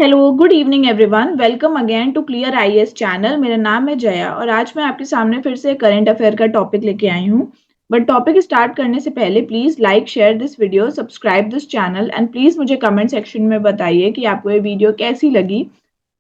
Hello, good evening everyone. Welcome again to Clear IAS channel. मेरा नाम है जया और आज मैं आपके सामने फिर से करंट अफेयर का टॉपिक लेके आई हूँ। बट टॉपिक स्टार्ट करने से पहले please like share this video, subscribe this channel and please मुझे कमेंट सेक्शन में बताइए कि आपको ये वीडियो कैसी लगी।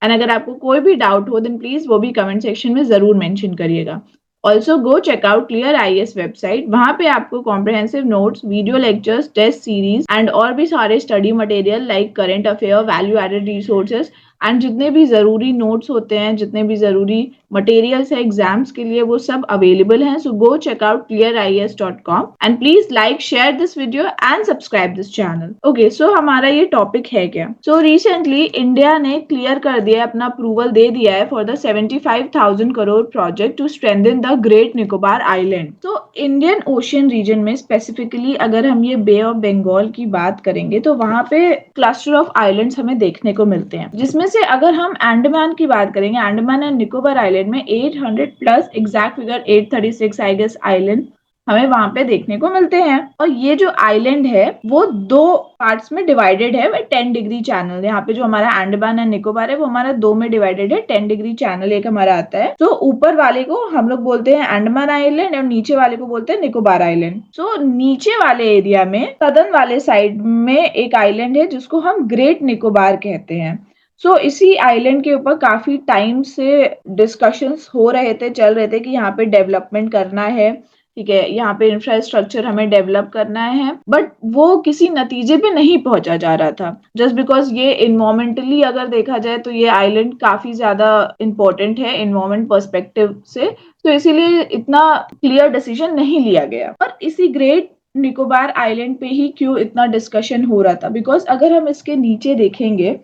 एंड अगर आपको कोई भी डाउट हो देन प्लीज वो भी कमेंट सेक्शन में जरूर मेंशन करिएगा। Also go check out Clear IAS website. वहां पे आपको comprehensive notes, video lectures, test series and और भी सारे study material like current affair, value added resources and जितने भी जरूरी नोट्स होते हैं, जितने भी जरूरी मटेरियल्स है एग्जाम्स के लिए, वो सब अवेलेबल हैं। So go check out clearias.com and please like share this video and subscribe this channel. Okay, so हमारा ये टॉपिक है क्या। सो रिसेंटली इंडिया ने क्लियर कर दिया, अपना अप्रूवल दे दिया है for the 75,000 crore project to strengthen the Great Nicobar Island. तो इंडियन ओशियन रीजन में स्पेसिफिकली अगर हम ये बे ऑफ बंगाल की बात करेंगे तो वहां पे क्लस्टर ऑफ आइलैंड्स हमें देखने को मिलते हैं, जिसमें से अगर हम अंडमान की बात करेंगे, अंडमान एंड निकोबार आइलैंड में 800 plus, exact figure 836 I guess island हमें वहां पे देखने को मिलते हैं। और ये जो आइलैंड है वो दो पार्ट्स में डिवाइडेड है बाय 10 डिग्री चैनल। यहाँ पे जो हमारा अंडमान एंड निकोबार है वो हमारा दो में डिवाइडेड है, 10 डिग्री चैनल एक हमारा आता है। तो ऊपर वाले को हम लोग बोलते हैं अंडमान आइलैंड और नीचे वाले को बोलते हैं निकोबार आइलैंड। सो नीचे वाले एरिया में सदर्न वाले साइड में एक आइलैंड है जिसको हम ग्रेट निकोबार कहते हैं। इसी आइलैंड के ऊपर काफी टाइम से डिस्कशंस हो रहे थे, चल रहे थे कि यहाँ पे डेवलपमेंट करना है, ठीक है, यहाँ पे इंफ्रास्ट्रक्चर हमें डेवलप करना है, बट वो किसी नतीजे पे नहीं पहुंचा जा रहा था। जस्ट बिकॉज ये इन्वायरमेंटली अगर देखा जाए तो ये आइलैंड काफी ज्यादा इंपॉर्टेंट है इन्वायरमेंट पर्सपेक्टिव से, तो इसीलिए इतना क्लियर डिसीजन नहीं लिया गया। और इसी ग्रेट निकोबार आइलैंड पे ही क्यों इतना डिस्कशन हो रहा था, बिकॉज अगर हम इसके नीचे देखेंगे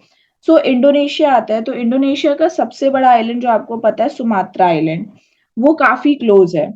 इंडोनेशिया आता है। तो इंडोनेशिया का सबसे बड़ा आइलैंड जो आपको पता है सुमात्रा आइलैंड, वो काफी क्लोज है।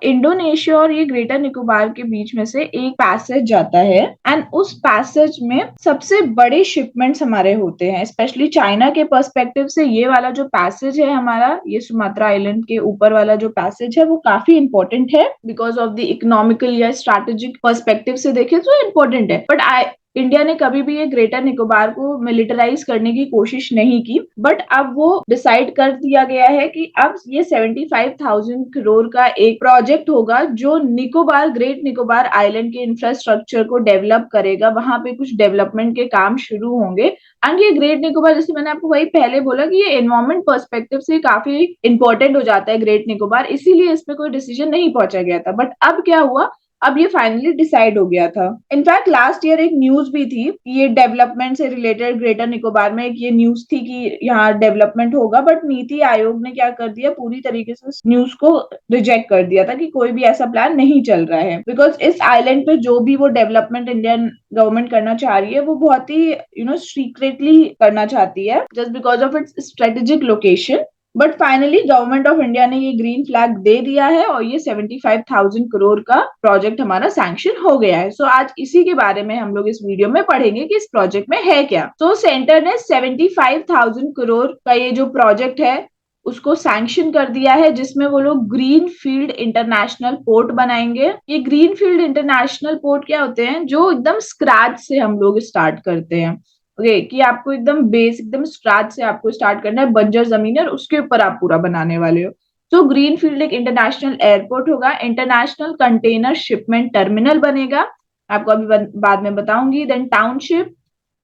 इंडोनेशिया और ये ग्रेटर निकोबार के बीच में से एक पैसेज जाता है एंड उस पैसेज में सबसे बड़े शिपमेंट्स हमारे होते हैं। स्पेशली चाइना के पर्सपेक्टिव से ये वाला जो पैसेज है हमारा, ये सुमात्रा आइलैंड के ऊपर वाला जो पैसेज है वो काफी इंपॉर्टेंट है, बिकॉज ऑफ द इकोनॉमिकल या स्ट्रैटेजिक पर्सपेक्टिव से देखें तो इम्पोर्टेंट है। बट इंडिया ने कभी भी ये ग्रेटर निकोबार को मिलिटराइज करने की कोशिश नहीं की, बट अब वो डिसाइड कर दिया गया है कि अब ये 75,000 करोड़ का एक प्रोजेक्ट होगा जो निकोबार, ग्रेट निकोबार आइलैंड के इंफ्रास्ट्रक्चर को डेवलप करेगा। वहां पे कुछ डेवलपमेंट के काम शुरू होंगे एंड ये ग्रेट निकोबार, जैसे मैंने आपको वही पहले बोला कि ये एनवायरमेंट पर्सपेक्टिव से काफी इंपॉर्टेंट हो जाता है ग्रेट निकोबार, इसीलिए इस पे कोई डिसीजन नहीं पहुंचा गया था। बट अब क्या हुआ, अब ये फाइनली डिसाइड हो गया था। इनफैक्ट लास्ट ईयर एक न्यूज भी थी, ये डेवलपमेंट से रिलेटेड ग्रेटर निकोबार में एक ये न्यूज थी कि यहाँ डेवलपमेंट होगा, बट नीति आयोग ने क्या कर दिया, पूरी तरीके से न्यूज को रिजेक्ट कर दिया था कि कोई भी ऐसा प्लान नहीं चल रहा है। बिकॉज इस आइलैंड पे जो भी वो डेवलपमेंट इंडियन गवर्नमेंट करना चाह रही है वो बहुत ही सीक्रेटली करना चाहती है, just because of its strategic location. But finally government of India ने ये ग्रीन फ्लैग दे दिया है और ये 75,000 करोड़ का प्रोजेक्ट हमारा सैंक्शन हो गया है। आज इसी के बारे में हम लोग इस वीडियो में पढ़ेंगे कि इस प्रोजेक्ट में है क्या। सेंटर ने 75,000 करोड़ का ये जो प्रोजेक्ट है उसको सैंक्शन कर दिया है, जिसमें वो लोग ग्रीन फील्ड इंटरनेशनल पोर्ट बनाएंगे। ये ग्रीन फील्ड इंटरनेशनल पोर्ट क्या होते हैं, जो एकदम स्क्रैच से हम लोग स्टार्ट करते हैं। कि आपको एकदम बेस, एकदम स्टार्ट से आपको स्टार्ट करना है, बंजर जमीन है और उसके ऊपर आप पूरा बनाने वाले हो। ग्रीन फील्ड एक इंटरनेशनल एयरपोर्ट होगा, इंटरनेशनल कंटेनर शिपमेंट टर्मिनल बनेगा, आपको अभी बाद में बताऊंगी। देन टाउनशिप,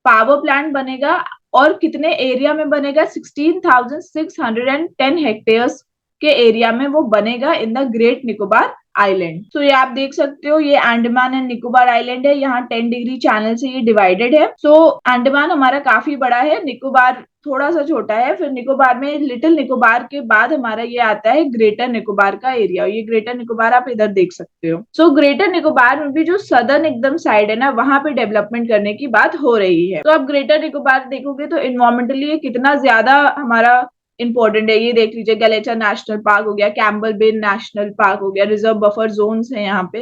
पावर प्लांट बनेगा और कितने एरिया में बनेगा, 16,610 हेक्टेयर्स के एरिया में वो बनेगा in the Great Nicobar island. ये आप देख सकते हो, ये अंडमान एंड निकोबार आइलैंड है, यहाँ 10 डिग्री चैनल से ये डिवाइडेड है। अंडमान हमारा काफी बड़ा है, निकोबार थोड़ा सा छोटा है, फिर निकोबार में लिटिल निकोबार के बाद हमारा ये आता है ग्रेटर निकोबार का एरिया। ये ग्रेटर निकोबार आप इधर देख सकते हो। ग्रेटर निकोबार में भी जो सदर्न एकदम साइड है ना, वहां पे डेवलपमेंट करने की बात हो रही है। आप ग्रेटर निकोबार देखोगे तो इन्वायरमेंटली ये कितना ज्यादा हमारा इंपॉर्टेंट है। ये देख लीजिए, गलेचा नेशनल पार्क हो गया, कैम्बल बे नेशनल पार्क हो गया, रिजर्व बफर जोन्स है यहाँ पे।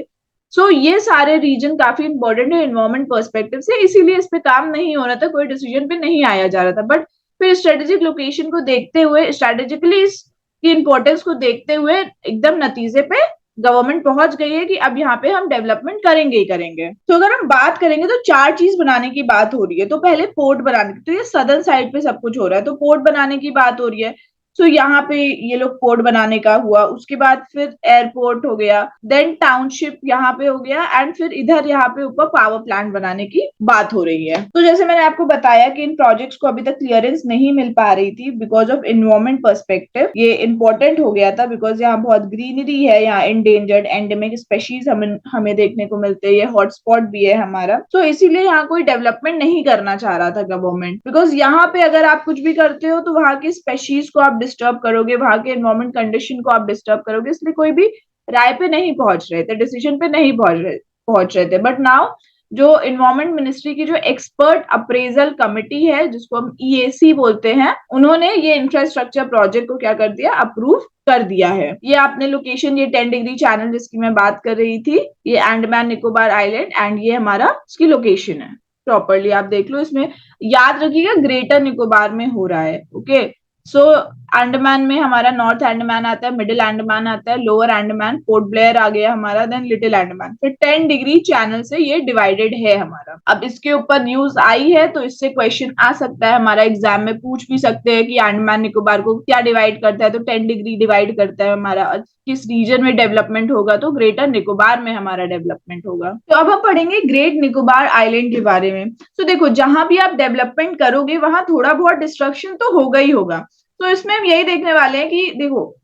ये सारे रीजन काफी इंपॉर्टेंट है इन्वायरमेंट पर्सपेक्टिव से, इसीलिए इस पे काम नहीं हो रहा था, कोई डिसीजन पे नहीं आया जा रहा था। बट फिर स्ट्रेटेजिक लोकेशन को देखते हुए, स्ट्रेटेजिकली इसकी इंपॉर्टेंस को देखते हुए एकदम नतीजे पे गवर्नमेंट पहुंच गई है कि अब यहाँ पे हम डेवलपमेंट करेंगे ही करेंगे। तो अगर हम बात करेंगे तो 4 चीज बनाने की बात हो रही है। तो पहले पोर्ट बनाने की, तो ये सदर्न साइड पे सब कुछ हो रहा है, तो पोर्ट बनाने की बात हो रही है। तो यहाँ पे ये लोग पोर्ट बनाने का हुआ, उसके बाद फिर एयरपोर्ट हो गया, देन टाउनशिप यहाँ पे हो गया, एंड फिर इधर यहाँ पे ऊपर पावर प्लांट बनाने की बात हो रही है। तो जैसे मैंने आपको बताया कि इन प्रोजेक्ट्स को अभी तक क्लियरेंस नहीं मिल पा रही थी बिकॉज ऑफ इन्वायरमेंट पर्सपेक्टिव। ये इंपॉर्टेंट हो गया था बिकॉज यहाँ बहुत ग्रीनरी है, यहाँ इंडेंजर्ड एंडेमिक स्पेशीज हमें देखने को मिलते हैं, ये हॉटस्पॉट भी है हमारा। तो इसीलिए यहाँ कोई डेवलपमेंट नहीं करना चाह रहा था गवर्नमेंट, बिकॉज यहाँ पे अगर आप कुछ भी करते हो तो वहां की स्पेशीज को आप डिस्टर्ब करोगे, वहां के एनवायरमेंट कंडीशन को आप डिस्टर्ब करोगे, इसलिए कोई भी राय पे नहीं पहुंच रहे थे, डिसीजन पे नहीं पहुंच रहे थे। बट नाउ जो इन्वायरमेंट मिनिस्ट्री की जो एक्सपर्ट अप्रेजल कमिटी है, जिसको हम ईएसी बोलते हैं, उन्होंने ये इंफ्रास्ट्रक्चर प्रोजेक्ट को क्या कर दिया, अप्रूव कर दिया है। ये आपने लोकेशन, ये 10 डिग्री चैनल जिसकी मैं बात कर रही थी, ये अंडमान निकोबार आइलैंड, एंड ये हमारा इसकी लोकेशन है। प्रॉपरली आप देख लो, इसमें याद रखिएगा ग्रेटर निकोबार में हो रहा है। ओके, सो अंडमान में हमारा नॉर्थ अंडमान आता है, मिडिल अंडमान आता है, लोअर अंडमान, पोर्ट ब्लेयर आ गया हमारा, देन लिटिल अंडमान, फिर 10 डिग्री चैनल से ये डिवाइडेड है हमारा। अब इसके ऊपर न्यूज आई है तो इससे क्वेश्चन आ सकता है, हमारा एग्जाम में पूछ भी सकते हैं कि अंडमान निकोबार को क्या डिवाइड करता है, तो 10 डिग्री डिवाइड करता है हमारा। किस रीजन में डेवलपमेंट होगा, तो ग्रेटर निकोबार में हमारा डेवलपमेंट होगा। तो अब हम पढ़ेंगे ग्रेट निकोबार आइलैंड के बारे में। तो देखो, जहां भी आप डेवलपमेंट करोगे वहां थोड़ा बहुत डिस्ट्रक्शन तो होगा ही होगा। तो इसमें हम यही देखने वाले हैं कि देखो,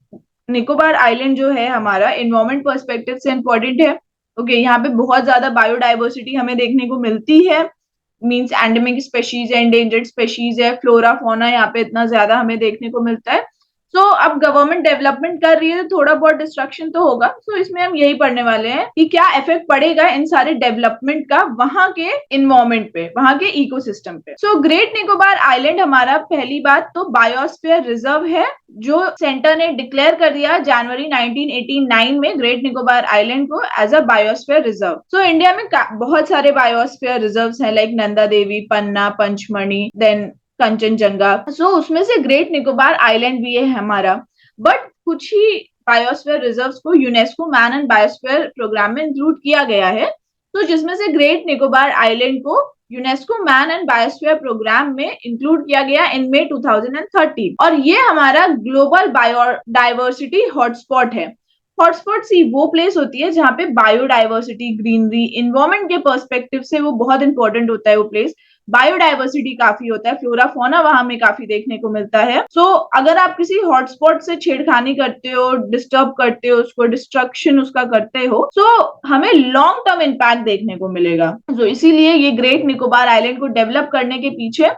निकोबार आइलैंड जो है हमारा इन्वायरमेंट पर्सपेक्टिव से इंपॉर्टेंट है। ओके, यहाँ पे बहुत ज्यादा बायोडाइवर्सिटी हमें देखने को मिलती है, मीन्स एंडेमिक स्पेशीज है, एंडेंजर्ड स्पेशीज है, फ्लोरा फोना यहाँ पे इतना ज्यादा हमें देखने को मिलता है। सो अब गवर्नमेंट डेवलपमेंट कर रही है तो थोड़ा बहुत डिस्ट्रक्शन तो होगा। सो इसमें हम यही पढ़ने वाले हैं कि क्या इफेक्ट पड़ेगा इन सारे डेवलपमेंट का वहां के इन्वायरमेंट पे, वहां के इकोसिस्टम पे। सो ग्रेट निकोबार आइलैंड हमारा, पहली बात तो बायोस्फीयर रिजर्व है, जो सेंटर ने डिक्लेयर कर दिया जनवरी 1989 में ग्रेट निकोबार आइलैंड को as a biosphere reserve. So India में बहुत सारे बायोस्फीयर रिजर्व्स हैं, like Nanda Devi, Panna, Pachmarhi, then Kanchenjunga. So उसमें से ग्रेट निकोबार आइलैंड भी है हमारा। बट कुछ ही बायोस्फीयर रिजर्व्स को UNESCO man and biosphere program में इंक्लूड किया गया है, तो जिसमें से ग्रेट निकोबार आइलैंड को UNESCO man and biosphere program में इंक्लूड किया गया इन मई 2013, और ये हमारा ग्लोबल बायोडाइवर्सिटी हॉटस्पॉट है। हॉटस्पॉट सी वो प्लेस होती है जहाँ पे बायोडाइवर्सिटी, ग्रीनरी, इन्वायरमेंट के पर्सपेक्टिव से वो बहुत इंपॉर्टेंट होता है वो प्लेस। बायोडाइवर्सिटी काफी होता है, फ्लोरा फोना वहां में काफी देखने को मिलता है। सो अगर आप किसी हॉटस्पॉट से छेड़खानी करते हो, डिस्टर्ब करते हो उसको, डिस्ट्रक्शन उसका करते हो, सो हमें लॉन्ग टर्म इम्पैक्ट देखने को मिलेगा। तो इसीलिए ये ग्रेट निकोबार आइलैंड को डेवलप करने के पीछे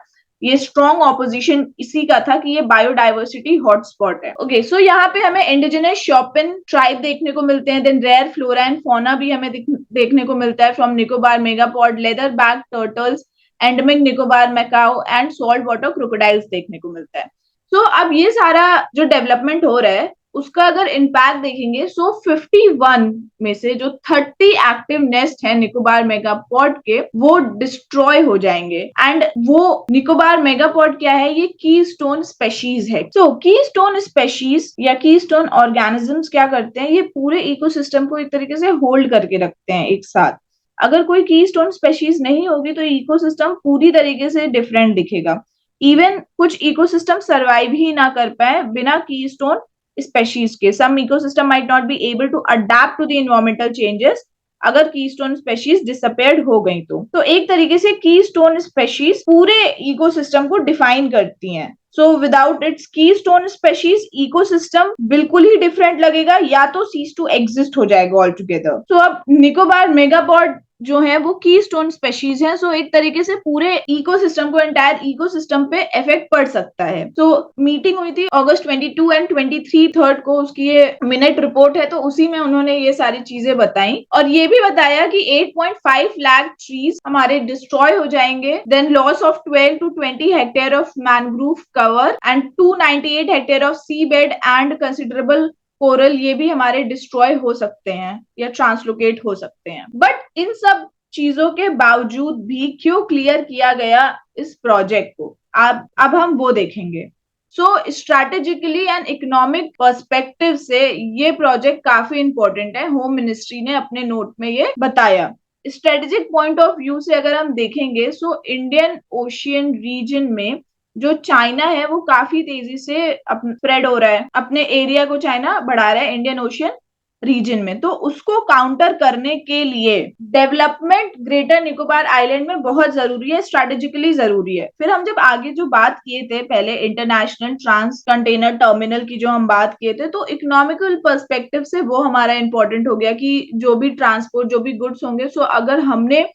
ये स्ट्रॉन्ग ऑपोजिशन इसी का था कि ये बायोडाइवर्सिटी हॉटस्पॉट है। ओके, सो यहाँ पे हमें इंडिजिनस शॉपिन ट्राइब देखने को मिलते हैं, then rare flora and fauna भी हमें देखने को मिलता है from Nicobar megapode, leatherback turtles, endemic Nicobar macaque and saltwater crocodiles देखने को मिलता है। सो अब ये सारा जो डेवलपमेंट हो रहा है उसका अगर इम्पैक्ट देखेंगे, सो 51 में से जो 30 एक्टिव नेस्ट है निकोबार मेगापॉड के, वो डिस्ट्रॉय हो जाएंगे। एंड वो निकोबार मेगापॉड क्या है, ये की स्टोन स्पेशीज है। सो की स्टोन स्पेशीज या की स्टोन ऑर्गेनिजम्स क्या करते हैं, ये पूरे इकोसिस्टम को एक तरीके से होल्ड करके रखते हैं एक साथ। अगर कोई की स्टोन स्पेशीज नहीं होगी तो इकोसिस्टम पूरी तरीके से डिफरेंट दिखेगा। इवन कुछ इकोसिस्टम सर्वाइव ही ना कर पाए बिना की स्टोन स्पेशीज के। Some ecosystem might not be able to adapt to the environmental changes अगर कीस्टोन स्पेशीज डिसअपेयर्ड हो गई तो एक तरीके से कीस्टोन स्पेशीज पूरे इकोसिस्टम को डिफाइन करती हैं। So without its keystone species ecosystem बिल्कुल ही डिफरेंट लगेगा, या तो सीज टू एग्जिस्ट हो जाएगा ऑल टुगेदर। सो अब निकोबार मेगापॉड जो है वो की स्टोन स्पेशीज है, सो एक तरीके से पूरे इकोसिस्टम को, एंटायर इकोसिस्टम पे इफेक्ट पड़ सकता है। तो मीटिंग हुई थी अगस्त 22 एंड 23 3 को, उसकी ये मिनट रिपोर्ट है, तो उसी में उन्होंने ये सारी चीजें बताई और ये भी बताया कि 8.5 लाख ट्रीज हमारे डिस्ट्रॉय हो जाएंगे, then loss of 12 to 20 hectare of mangrove cover and 298 hectare of sea bed and considerable coral, ये भी हमारे डिस्ट्रॉय हो सकते हैं या ट्रांसलोकेट हो सकते हैं। बट इन सब चीजों के बावजूद भी क्यों क्लियर किया गया इस प्रोजेक्ट को, अब हम वो देखेंगे। सो स्ट्रैटेजिकली एंड इकोनॉमिक पर्सपेक्टिव से ये प्रोजेक्ट काफी इंपॉर्टेंट है, होम मिनिस्ट्री ने अपने नोट में ये बताया। स्ट्रेटेजिक पॉइंट ऑफ व्यू से अगर हम देखेंगे, सो इंडियन ओशियन रीजन में जो चाइना है वो काफी तेजी से स्प्रेड हो रहा है, अपने एरिया को चाइना बढ़ा रहा है इंडियन ओशियन रीजन में। तो उसको काउंटर करने के लिए डेवलपमेंट ग्रेटर निकोबार आइलैंड में बहुत जरूरी है, स्ट्रेटेजिकली जरूरी है। फिर हम जब आगे जो बात किए थे पहले इंटरनेशनल ट्रांस कंटेनर टर्मिनल की जो हम बात किए थे, तो इकोनॉमिकल पर्सपेक्टिव से वो हमारा इंपॉर्टेंट हो गया कि जो भी ट्रांसपोर्ट, जो भी गुड्स होंगे, सो अगर हमने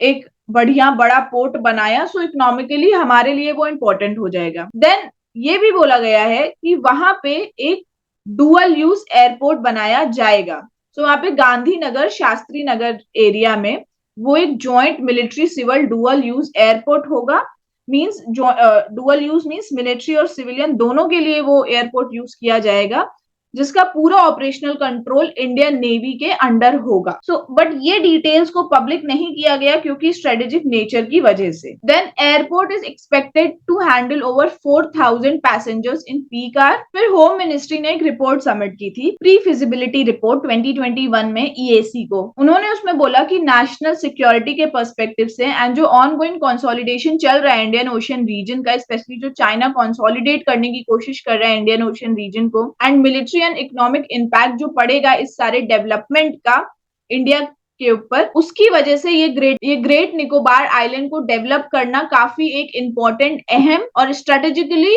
एक बढ़िया बड़ा पोर्ट बनाया, सो इकोनॉमिकली हमारे लिए वो इंपॉर्टेंट हो जाएगा। देन ये भी बोला गया है कि वहां पे एक डुअल यूज एयरपोर्ट बनाया जाएगा। सो वहां पे गांधीनगर शास्त्री नगर एरिया में वो एक joint military civil dual use airport होगा। Means dual use means military और सिविलियन दोनों के लिए वो एयरपोर्ट यूज किया जाएगा, जिसका पूरा ऑपरेशनल कंट्रोल इंडियन नेवी के अंडर होगा। सो बट ये डिटेल्स को पब्लिक नहीं किया गया क्योंकि स्ट्रेटेजिक नेचर की वजह से। Then airport is expected to handle over 4000 passengers in peak hour. फिर होम मिनिस्ट्री ने एक रिपोर्ट सबमिट की थी, प्री फिजिबिलिटी रिपोर्ट 2021 में ईएसी को। उन्होंने उसमें बोला कि नेशनल सिक्योरिटी के पर्सपेक्टिव से एंड जो ऑनगोइंग कंसोलिडेशन चल रहा है इंडियन ओशियन रीजन का, स्पेशली जो चाइना कंसोलिडेट करने की कोशिश कर रहा है इंडियन ओशियन रीजन को, and military and economic impact जो पड़ेगा इस सारे डेवलपमेंट का इंडिया के ऊपर, उसकी वजह से ये ग्रेट निकोबार आइलैंड को डेवलप करना काफी एक इम्पोर्टेंट, अहम और स्ट्रेटेजिकली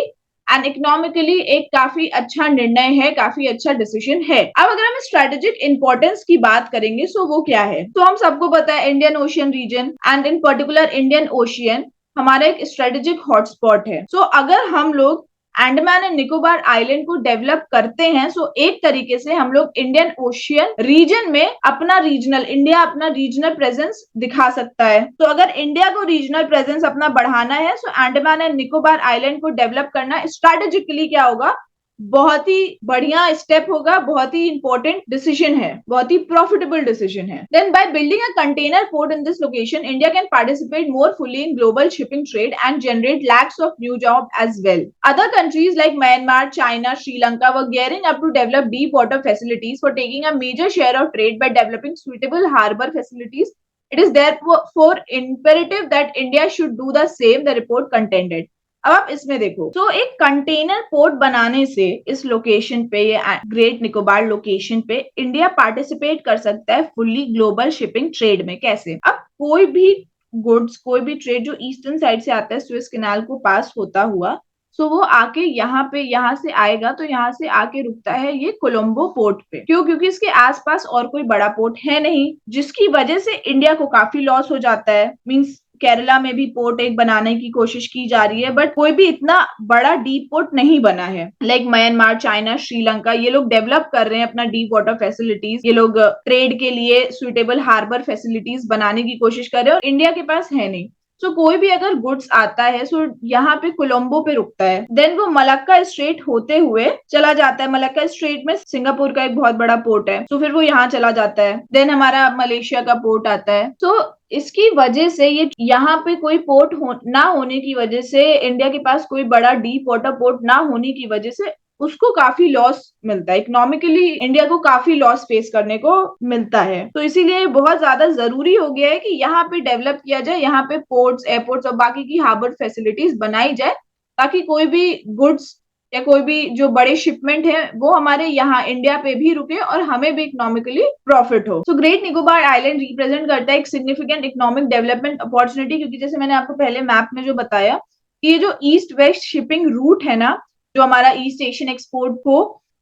एंड इकोनॉमिकली एक काफी अच्छा निर्णय है, काफी अच्छा डिसीजन है। अब अगर हम स्ट्रेटेजिक इंपॉर्टेंस की बात करेंगे, सो वो क्या है? तो हम सबको पता है Indian ocean region and in particular Indian ocean हमारा एक स्ट्रेटेजिक हॉटस्पॉट है। सो अगर हम लोग अंडमान एंड निकोबार आइलैंड को डेवलप करते हैं, सो एक तरीके से हम लोग इंडियन ओशियन रीजन में अपना रीजनल प्रेजेंस दिखा सकता है। तो अगर इंडिया को रीजनल प्रेजेंस अपना बढ़ाना है, सो अंडमान एंड निकोबार आइलैंड को डेवलप करना स्ट्रैटेजिकली क्या होगा, बहुत ही बढ़िया स्टेप होगा, बहुत ही इंपॉर्टेंट डिसीजन है, बहुत ही प्रॉफिटेबल डिसीजन है। Then by building a container port in this location, India can participate more fully in global shipping trade and generate lakhs of new jobs as well. Other countries like Myanmar, China, Sri Lanka were gearing up to develop deep water facilities for taking a major share of trade by developing suitable harbor facilities. It is therefore imperative that India should do the same, the report contended. अब आप इसमें देखो, तो एक container port बनाने से इस location पे, ये ग्रेट निकोबार लोकेशन पे, इंडिया पार्टिसिपेट कर सकता है फुल्ली ग्लोबल शिपिंग ट्रेड में। कैसे? अब कोई भी गुड्स, कोई भी ट्रेड जो ईस्टर्न साइड से आता है सुएज कैनाल को पास होता हुआ, सो वो आके यहाँ से आएगा, तो यहाँ से आके रुकता है ये कोलंबो पोर्ट पे। क्यों? क्योंकि इसके आसपास और कोई बड़ा पोर्ट है नहीं, जिसकी वजह से इंडिया को काफी लॉस हो जाता है। मींस केरला में भी पोर्ट एक बनाने की कोशिश की जा रही है, बट कोई भी इतना बड़ा डीप पोर्ट नहीं बना है। लाइक म्यांमार, चाइना, श्रीलंका, ये लोग डेवलप कर रहे हैं अपना डीप वाटर फैसिलिटीज, ये लोग ट्रेड के लिए सुइटेबल हार्बर फैसिलिटीज बनाने की कोशिश कर रहे हैं, और इंडिया के पास है नहीं। सो कोई भी अगर गुड्स आता है, सो यहाँ पे कोलंबो पे रुकता है, देन वो मलक्का स्ट्रेट होते हुए चला जाता है। मलक्का स्ट्रेट में सिंगापुर का एक बहुत बड़ा पोर्ट है, तो फिर वो यहाँ चला जाता है। देन हमारा मलेशिया का पोर्ट आता है। तो इसकी वजह से ये यहाँ पे कोई पोर्ट ना होने की वजह से, इंडिया के पास कोई बड़ा डीप वाटर पोर्ट ना होने की वजह से उसको काफी लॉस मिलता है, इकोनॉमिकली इंडिया को काफी लॉस फेस करने को मिलता है। तो इसीलिए बहुत ज्यादा जरूरी हो गया है कि यहाँ पे डेवलप किया जाए, यहाँ पे पोर्ट्स, एयरपोर्ट्स और बाकी की हार्बर फैसिलिटीज बनाई जाए, ताकि कोई भी गुड्स या कोई भी जो बड़े शिपमेंट है वो हमारे यहाँ इंडिया पे भी रुके और हमें भी इकोनॉमिकली प्रॉफिट हो। So great Nicobar island represent करता है एक सिग्निफिकेंट इकोनॉमिक डेवलपमेंट अपॉर्चुनिटी, क्योंकि जैसे मैंने आपको पहले मैप में जो बताया कि ये जो ईस्ट वेस्ट शिपिंग रूट है ना, जो हमारा ईस्ट एशियन एक्सपोर्ट को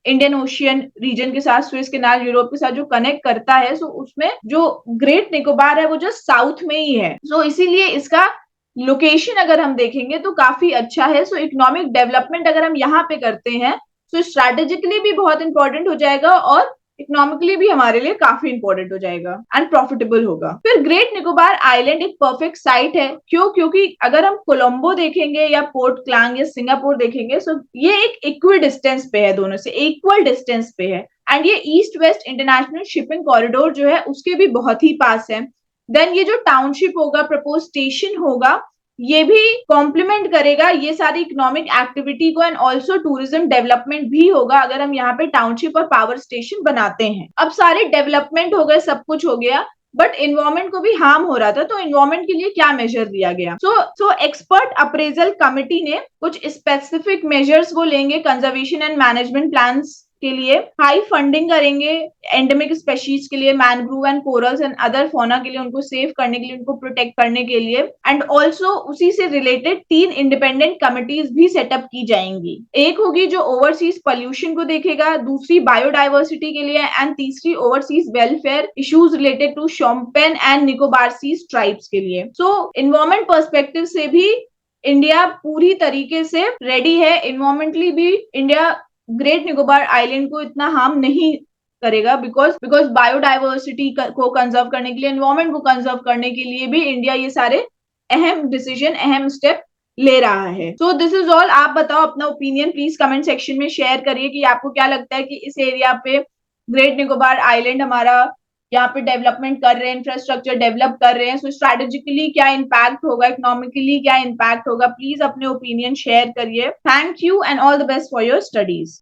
इंडियन ओशियन रीजन के साथ, सुएज कैनाल, यूरोप के साथ जो कनेक्ट करता है, सो उसमें जो ग्रेट निकोबार है वो जो साउथ में ही है। सो इसीलिए इसका लोकेशन अगर हम देखेंगे तो काफी अच्छा है। सो इकोनॉमिक डेवलपमेंट अगर हम यहाँ पे करते हैं, सो स्ट्रैटेजिकली भी बहुत इंपॉर्टेंट हो जाएगा और इकोनॉमिकली भी हमारे लिए काफी इंपॉर्टेंट हो जाएगा एंड प्रॉफिटेबल होगा। फिर ग्रेट निकोबार आइलैंड एक परफेक्ट साइट है। क्यों? क्योंकि अगर हम कोलंबो देखेंगे या पोर्ट क्लांग या सिंगापुर देखेंगे, सो ये एक इक्वल डिस्टेंस पे है, दोनों से इक्वल डिस्टेंस पे है, एंड ये east west international shipping corridor जो है उसके भी बहुत ही पास है। देन ये जो टाउनशिप होगा, प्रपोज स्टेशन होगा, ये भी कॉम्प्लीमेंट करेगा ये सारी इकोनॉमिक एक्टिविटी को, एंड ऑल्सो टूरिज्म डेवलपमेंट भी होगा अगर हम यहाँ पे टाउनशिप और पावर स्टेशन बनाते हैं। अब सारे डेवलपमेंट हो गए, सब कुछ हो गया, बट इन्वायरमेंट को भी हार्म हो रहा था, तो इन्वायरमेंट के लिए क्या मेजर लिया गया? सो एक्सपर्ट अप्रेजल कमिटी ने कुछ स्पेसिफिक मेजर्स वो लेंगे कंजर्वेशन एंड मैनेजमेंट प्लान्स के लिए, हाई फंडिंग करेंगे एंडेमिक स्पेशीज के लिए, mangrove and corals and other fauna के लिए, उनको सेव करने के लिए, उनको प्रोटेक्ट करने के लिए, एंड ऑल्सो उसी से रिलेटेड 3 इंडिपेंडेंट कमिटीज भी सेटअप की जाएंगी। एक होगी जो ओवरसीज पोल्यूशन को देखेगा, दूसरी बायोडाइवर्सिटी के लिए, एंड तीसरी overseas welfare issues related to Shompen and Nicobarese tribes के लिए। सो इन्वायरमेंट पर्सपेक्टिव से भी इंडिया पूरी तरीके से रेडी है, इन्वायरमेंटली भी इंडिया ग्रेट निकोबार आइलैंड को इतना हार्म नहीं करेगा, बिकॉज बायोडाइवर्सिटी को कंजर्व करने के लिए, एनवायरमेंट को कंजर्व करने के लिए भी इंडिया ये सारे अहम डिसीजन, अहम स्टेप ले रहा है। So this is all. आप बताओ अपना ओपिनियन, प्लीज कमेंट सेक्शन में शेयर करिए कि आपको क्या लगता है कि इस एरिया पे ग्रेट निकोबार आइलैंड हमारा यहाँ पे डेवलपमेंट कर रहे हैं, इंफ्रास्ट्रक्चर डेवलप कर रहे हैं, सो स्ट्रेटेजिकली क्या इम्पैक्ट होगा, इकोनॉमिकली क्या इम्पैक्ट होगा, प्लीज अपने ओपिनियन शेयर करिए। Thank you and all the best for your studies.